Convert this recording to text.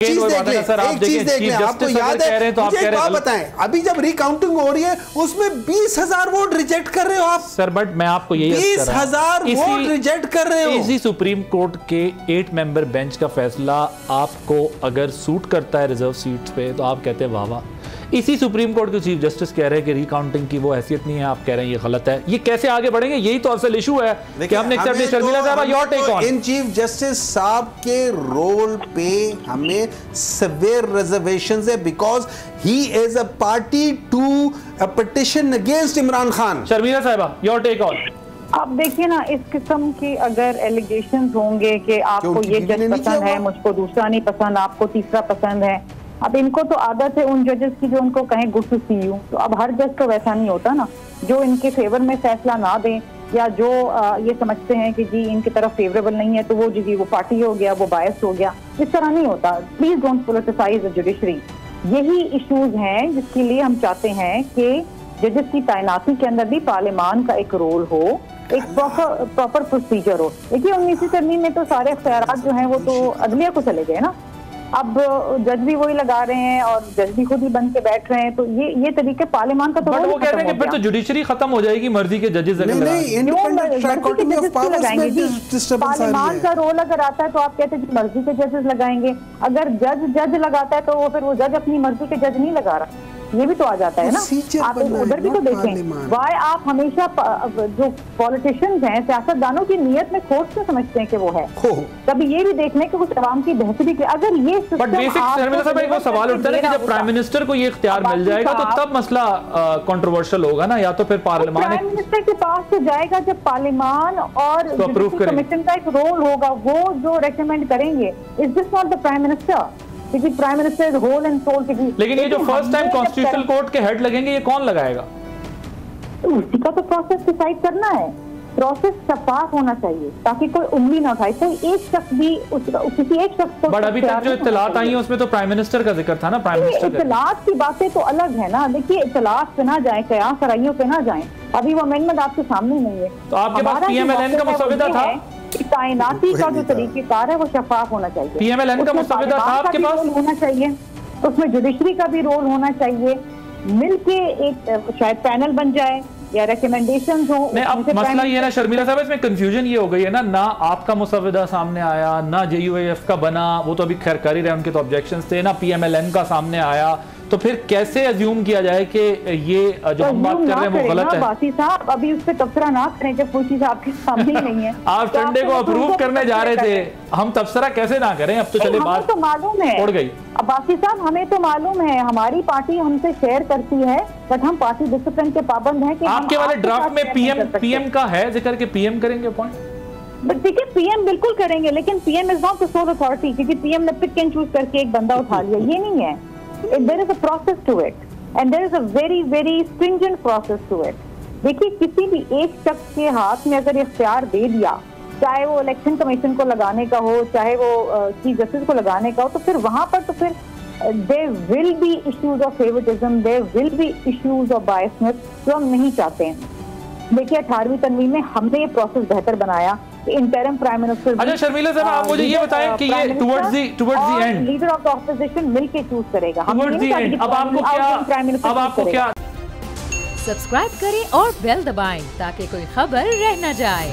चीज देख ले, एक चीज देख ले, आपको याद है, मुझे एक बात बताएं, अभी जब रिकाउंटिंग हो रही है उसमें 20,000 वोट रिजेक्ट कर रहे हो आप सर। बट मैं आपको यही 20,000 वोट रिजेक्ट कर रहे हो। इसी सुप्रीम कोर्ट के 8 मेंबर बेंच का फैसला आपको अगर सूट करता है रिजर्व सीट्स पे तो आप कहते हैं वाह वाह। इसी सुप्रीम कोर्ट के चीफ जस्टिस कह रहे हैं कि रिकाउंटिंग की वो हैसियत नहीं है, आप कह रहे हैं ये गलत है। ये कैसे आगे बढ़ेंगे? यही तो असल इशू है कि हमने एक्सेप्ट नहीं। Sharmila sahab, your take on. इन चीफ जस्टिस साहब के रोल पे हमें सेवियर रिजर्वेशंस है because he is a party to a petition against Imran Khan. Sharmila sahab, your take on. आप देखिए ना, इस किस्म की अगर एलिगेशंस होंगे कि आपको ये जज पसंद है, मुझको दूसरा नहीं पसंद, आपको तीसरा पसंद है। अब इनको तो आदत है उन जजेस की जो उनको कहें गुड टू सी यू। तो अब हर जज तो वैसा नहीं होता ना, जो इनके फेवर में फैसला ना दें या जो ये समझते हैं कि जी इनकी तरफ फेवरेबल नहीं है तो वो जी वो पार्टी हो गया, वो बायस हो गया। इस तरह नहीं होता। Please don't politicise the judiciary. यही इश्यूज हैं जिसके लिए हम चाहते हैं कि जजेस की तैनाती के अंदर भी पार्लियामान का एक रोल हो, एक प्रॉपर प्रोसीजर हो। देखिए 19वीं सदी में तो सारे इख्तियारात जो हैं वो तो अदलिया को चले गए ना। अब जज भी वही लगा रहे हैं और जज भी खुद ही बन के बैठ रहे हैं। तो ये तरीके पार्लियामान का तो वो कह रहे हैं कि फिर तो जुडिशरी खत्म हो जाएगी, मर्जी के जजेस पार्लियामान का रोल अगर आता है तो आप कहते हैं मर्जी के जजेस लगाएंगे। अगर जज लगाता है तो वो फिर वो जज अपनी मर्जी के जज नहीं लगा रहा। ये भी तो आ जाता है ना। आप उधर भी तो देखें, वाई आप हमेशा जो पॉलिटिशियंस हैं, सियासतदानों की नीयत में खोट से समझते हैं कि वो है। कभी ये भी देख लें कि कुछ आवाम की बेहतरी के अगर ये वो सवाल उठता है कि जब प्राइम मिनिस्टर को ये इख्तियार मिल जाएगा तो तब मसला कंट्रोवर्शियल होगा ना, या तो फिर पार्लियामान प्राइम मिनिस्टर के पास तो जाएगा जब पार्लियामान और कमीशन का एक रोल होगा, वो जो रेकमेंड करेंगे। Is this not the prime minister? Prime minister is whole and sole. लेकिन ये जो फर्स्ट टाइम कॉन्स्टिट्यूशनल कोर्ट के हेड लगेंगे, ये कौन लगाएगा? तो उसी का तो प्रोसेस डिसाइड करना है। प्रोसेस शफाफ होना चाहिए ताकि कोई उंगली ना उठाए, कोई एक शख्स भी किसी एक शख्स को। बट अभी तक जो इत्तलात आई है उसमें तो प्राइम मिनिस्टर का जिक्र था ना। प्राइम मिनिस्टर इत्तलात की बातें तो अलग है ना। देखिए इत्तलात पे ना जाए, कयास सराइयों पे ना जाए। अभी वो अमेंडमेंट आपके सामने नहीं है। तो आपके पास पीएमएलएन का मसौदा था? तैनाती का जो तरीकेकार है वो शफाफ होना चाहिए। पीएमएलएन का मसौदा था आपके पास? होना चाहिए, उसमें जुडिशरी का भी रोल होना चाहिए। मिलके एक शायद पैनल बन जाए या रिकमेंडेशंस हो। अब मसला ये है ना शर्मिला साहब, इसमें कंफ्यूजन ये हो गई है ना आपका मुसव्वदा सामने आया, ना जेयूएफ का बना, वो तो अभी खैर कर ही रहे, उनके तो ऑब्जेक्शंस थे, ना पीएमएलएन का सामने आया। तो फिर कैसे अज्यूम किया जाए कि ये जो हम बात कर रहे हैं वो गलत है? बासी साहब अभी उस पर तबसरा ना करें जब कोई चीज आपके सामने ही नहीं है। आप संडे को अप्रूव करने जा रहे थे, हम तबसरा कैसे ना करें? अब तो चले बात तो मालूम है उड़ गई। अब बासी साहब हमें तो मालूम है, हमारी पार्टी हमसे शेयर करती है, बट हम पार्टी डिसिप्लिन के पाबंद हैं कि आपके वाले ड्राफ्ट में पीएम का है जिक्र के पीएम करेंगे पॉइंट। बट देखिए पीएम बिल्कुल करेंगे, लेकिन PM is not the soul authority, क्योंकि पीएम ने पिक एंड चूज करके एक बंदा उठा लिया, ये नहीं है। There is a process to it, and there is a very, very stringent process to it. देखिए किसी भी एक शख्स के हाथ में अगर इख्तियार दे दिया, चाहे वो इलेक्शन कमीशन को लगाने का हो, चाहे वो चीफ जस्टिस को लगाने का हो, तो फिर वहां पर तो फिर there will be issues of favoritism, there will be issues of biasness, जो हम नहीं चाहते हैं। देखिए 18वीं तनवीं में हमने ये प्रोसेस बेहतर बनाया। Interim prime minister. अच्छा शर्मिला साहब, आप मुझे ये बताएं कि ये towards the end leader of the opposition मिलके चूज करेगा। टुवर्ड्स द एंड अब आपको क्या सब्सक्राइब करें और बेल दबाएं ताकि कोई खबर रह न जाए।